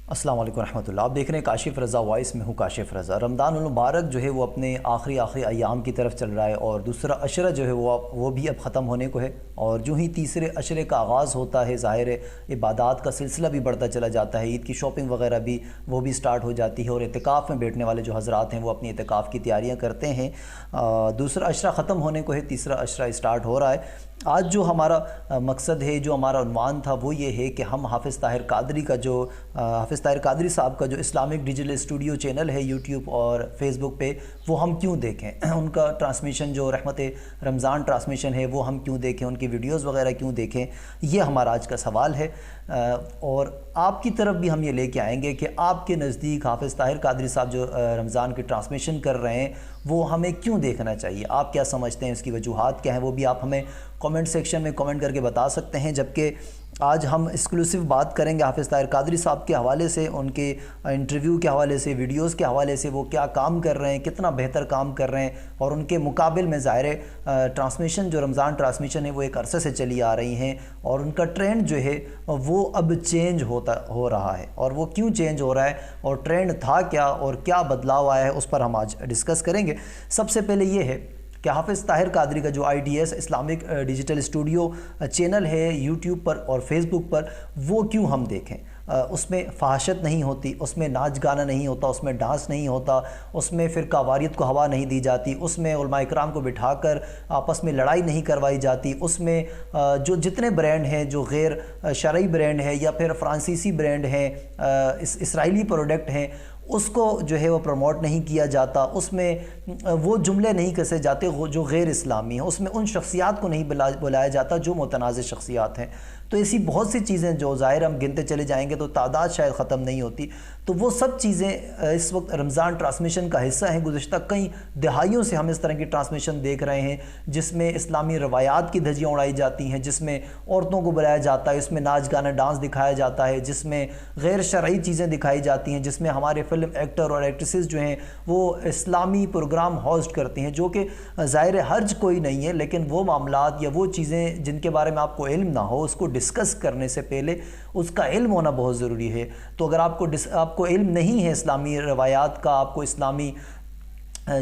السلام علیکم ورحمۃ اللہ۔ آپ دیکھ رہے ہیں کاشف رضا وائس، میں ہوں کاشف رضا۔ رمضان المبارک جو ہے وہ اپنے آخری ایام کی طرف چل رہا ہے، اور دوسرا عشرہ جو ہے وہ بھی اب ختم ہونے کو ہے، اور جو ہی تیسرے عشرے کا آغاز ہوتا ہے ظاہر ہے عبادات کا سلسلہ بھی بڑھتا چلا جاتا ہے، عید کی شاپنگ وغیرہ بھی وہ بھی سٹارٹ ہو جاتی ہے، اور اعتکاف میں بیٹھنے والے جو حضرات ہیں وہ اپنی اعتکاف کی تیاریاں کرتے ہیں۔ دوسرا عشرہ ختم ہونے کو ہے، تیسرا عشرہ سٹارٹ ہو رہا ہے۔ آج جو ہمارا مقصد ہے، جو ہمارا عنوان تھا، وہ یہ ہے کہ ہم حافظ طاہر قادری صاحب کا جو اسلامک ڈیجیٹل اسٹوڈیو چینل ہے یوٹیوب اور فیس بک پہ، وہ ہم کیوں دیکھیں، ان کا ٹرانسمیشن جو رحمت رمضان ٹرانسمیشن ہے وہ ہم کیوں دیکھیں، ان کی ویڈیوز وغیرہ کیوں دیکھیں، یہ ہمارا آج کا سوال ہے۔ اور آپ کی طرف بھی ہم یہ لے کے آئیں گے کہ آپ کے نزدیک حافظ طاہر قادری صاحب جو رمضان کی ٹرانسمیشن کر رہے ہیں وہ ہمیں کیوں دیکھنا چاہیے، آپ کیا سمجھتے ہیں، اس کی وجوہات کیا ہیں، وہ بھی آپ ہمیں کامنٹ سیکشن میں کامنٹ کر کے بتا سکتے ہیں۔ جبکہ آج ہم ایکسکلوسیو بات کریں گے حافظ طاہر قادری صاحب کے حوالے سے، ان کے انٹرویو کے حوالے سے، ویڈیوز کے حوالے سے، وہ کیا کام کر رہے ہیں، کتنا بہتر کام کر رہے ہیں، اور ان کے مقابل میں ظاہر ٹرانسمیشن جو رمضان ٹرانسمیشن ہے وہ ایک عرصے سے چلی آ رہی ہیں، اور ان کا ٹرینڈ جو ہے وہ اب چینج ہو رہا ہے، اور وہ کیوں چینج ہو رہا ہے، اور ٹرینڈ تھا کیا اور کیا بدلاؤ آیا ہے، اس پر ہم آج ڈسکس کریں گے۔ سب سے پہلے یہ ہے کہ حافظ طاہر قادری کا جو IDS Islamic digital studio channel ہے یوٹیوب پر اور فیس بک پر، وہ کیوں ہم دیکھیں۔ اس میں فحاشت نہیں ہوتی، اس میں ناچ گانا نہیں ہوتا، اس میں ڈانس نہیں ہوتا، اس میں فرقہ واریت کو ہوا نہیں دی جاتی، اس میں علماء اکرام کو بٹھا کر آپس میں لڑائی نہیں کروائی جاتی، اس میں جو جتنے برانڈ ہیں، جو غیر شرعی برانڈ ہیں یا پھر فرانسیسی برانڈ ہیں، اسرائیلی پروڈکٹ ہیں، اس کو جو ہے وہ پروموٹ نہیں کیا جاتا، اس میں وہ جملے نہیں کسے جاتے جو غیر اسلامی ہیں، اس میں ان شخصیات کو نہیں بلایا جاتا جو متنازع شخصیات ہیں۔ تو ایسی بہت سی چیزیں جو ظاہر ہم گنتے چلے جائیں گے تو تعداد شاید ختم نہیں ہوتی، تو وہ سب چیزیں اس وقت رمضان ٹرانسمیشن کا حصہ ہیں۔ گزشتہ کئی دہائیوں سے ہم اس طرح کی ٹرانسمیشن دیکھ رہے ہیں جس میں اسلامی روایات کی دھجیاں اڑائی جاتی ہیں، جس میں عورتوں کو بلایا جاتا ہے، اس میں ناچ گانا ڈانس دکھایا جاتا ہے، جس میں غیر شرعی چیزیں دکھائی جاتی ہیں، جس میں ہمارے فلم ایکٹر اور ایکٹریسز جو ہیں وہ اسلامی پروگرام ہوسٹ کرتے ہیں، جو کہ ظاہر حرج کوئی نہیں ہے، لیکن وہ معاملات یا وہ چیزیں جن کے بارے میں آپ کو علم نہ ہو، اس کو ڈسکس کرنے سے پہلے اس کا علم ہونا بہت ضروری ہے۔ تو اگر آپ کو علم نہیں ہے اسلامی روایات کا، آپ کو اسلامی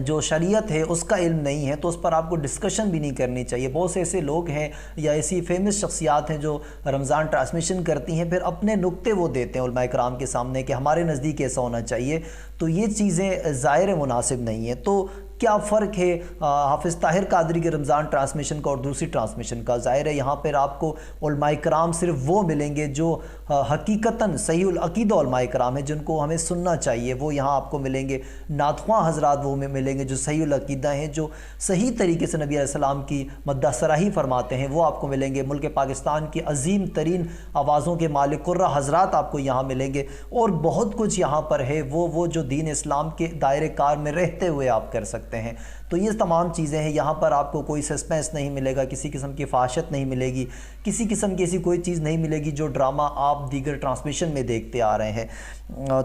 جو شریعت ہے اس کا علم نہیں ہے، تو اس پر آپ کو ڈسکشن بھی نہیں کرنی چاہیے۔ بہت سے ایسے لوگ ہیں یا ایسی فیمس شخصیات ہیں جو رمضان ٹرانسمیشن کرتی ہیں، پھر اپنے نقطے وہ دیتے ہیں علماء اکرام کے سامنے کہ ہمارے نزدیک ایسا ہونا چاہیے، تو یہ چیزیں ظاہر مناسب نہیں ہیں۔ تو کیا فرق ہے حافظ طاہر قادری کے رمضان ٹرانسمیشن کا اور دوسری ٹرانسمیشن کا؟ ظاہر ہے یہاں پر آپ کو علماء اکرام صرف وہ ملیں گے جو حقیقتاً صحیح العقیدہ علماء اکرام ہیں، جن کو ہمیں سننا چاہیے، وہ یہاں آپ کو ملیں گے۔ نعت خواں حضرات وہ ملیں گے جو صحیح العقیدہ ہیں، جو صحیح طریقے سے نبی علیہ السلام کی مدح سراہی فرماتے ہیں، وہ آپ کو ملیں گے۔ ملک پاکستان کی عظیم ترین آوازوں کے مالک قرہ حضرات آپ کو یہاں ملیں گے، اور بہت کچھ یہاں پر ہے وہ جو دین اسلام کے دائرے کار میں رہتے ہوئے آپ کر سکتے ہیں۔ تو یہ تمام چیزیں ہیں، یہاں پر آپ کو کوئی سسپینس نہیں ملے گا، کسی قسم کی فحاشت نہیں ملے گی، کسی قسم کی ایسی کوئی چیز نہیں ملے گی جو ڈرامہ آپ دیگر ٹرانسمیشن میں دیکھتے آ رہے ہیں۔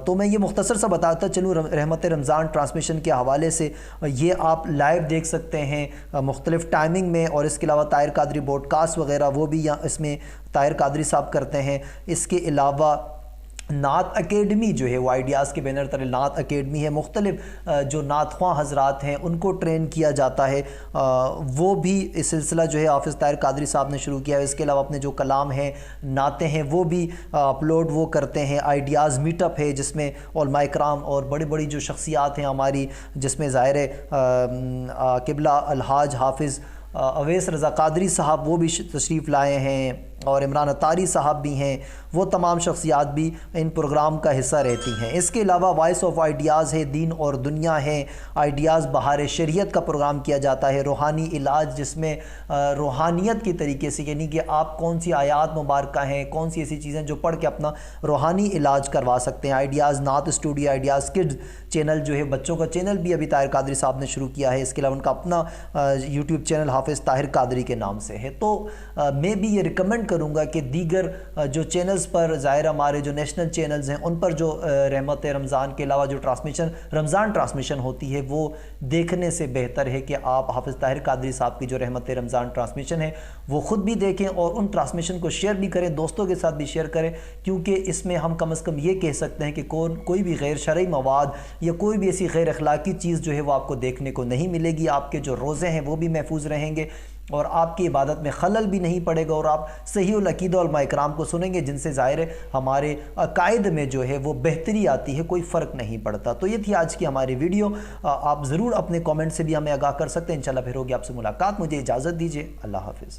تو میں یہ مختصر سا بتاتا چلوں رحمت رمضان ٹرانسمیشن کے حوالے سے، یہ آپ لائیو دیکھ سکتے ہیں مختلف ٹائمنگ میں، اور اس کے علاوہ طاہر قادری بوڈ کاسٹ وغیرہ وہ بھی اس میں طاہر قادری صاحب کرتے ہیں۔ اس کے علاوہ نعت اکیڈمی جو ہے وہ آئیڈیاز کے بینر تلے نعت اکیڈمی ہے، مختلف جو نعت خواں حضرات ہیں ان کو ٹرین کیا جاتا ہے، وہ بھی اس سلسلہ جو ہے حافظ طاہر قادری صاحب نے شروع کیا ہے۔ اس کے علاوہ اپنے جو کلام ہیں، نعتیں ہیں، وہ بھی اپلوڈ وہ کرتے ہیں۔ آئیڈیاز میٹ اپ ہے جس میں علماء اکرام اور بڑی بڑی جو شخصیات ہیں ہماری، جس میں ظاہر قبلہ الحاج حافظ اویس رضا قادری صاحب وہ بھی تشریف لائے ہیں، اور عمران اتاری صاحب بھی ہیں، وہ تمام شخصیات بھی ان پروگرام کا حصہ رہتی ہیں۔ اس کے علاوہ وائس آف آئیڈیاز ہے، دین اور دنیا ہے، آئیڈیاز بہار شریعت کا پروگرام کیا جاتا ہے، روحانی علاج جس میں روحانیت کی طریقے سے، یعنی کہ آپ کون سی آیات مبارکہ ہیں، کون سی ایسی چیزیں جو پڑھ کے اپنا روحانی علاج کروا سکتے ہیں۔ آئیڈیاز نعت اسٹوڈیو، آئیڈیاز کڈز چینل جو ہے بچوں کا چینل بھی ابھی طاہر قادری صاحب نے شروع کیا ہے۔ اس کے علاوہ ان کا اپنا یوٹیوب چینل حافظ طاہر قادری کے نام سے ہے۔ تو میں بھی یہ ریکمنڈ کروں گا کہ دیگر جو چینلز چینلز پر، ظاہر ہمارے جو نیشنل چینلز ہیں ان پر جو رحمت رمضان کے علاوہ جو رمضان ٹرانسمیشن ہوتی ہے وہ دیکھنے سے بہتر ہے کہ آپ حافظ طاہر قادری صاحب کی جو رحمت رمضان ٹرانسمیشن ہے وہ خود بھی دیکھیں اور ان ٹرانسمیشن کو شیئر بھی کریں، دوستوں کے ساتھ بھی شیئر کریں، کیونکہ اس میں ہم کم از کم یہ کہہ سکتے ہیں کہ کوئی بھی غیر شرعی مواد یا کوئی بھی ایسی غیر اخلاقی چیز جو ہے وہ آپ کو دیکھنے کو نہیں ملے گی۔ آپ کے جو روزے ہیں وہ بھی محفوظ رہیں گے اور آپ کی عبادت میں خلل بھی نہیں پڑے گا، اور آپ صحیح العقیدہ علماء اکرام کو سنیں گے جن سے ظاہر ہے ہمارے عقائد میں جو ہے وہ بہتری آتی ہے، کوئی فرق نہیں پڑتا۔ تو یہ تھی آج کی ہماری ویڈیو۔ آپ ضرور اپنے کامنٹ سے بھی ہمیں آگاہ کر سکتے ہیں۔ انشاءاللہ پھر ہوگی آپ سے ملاقات۔ مجھے اجازت دیجیے، اللہ حافظ۔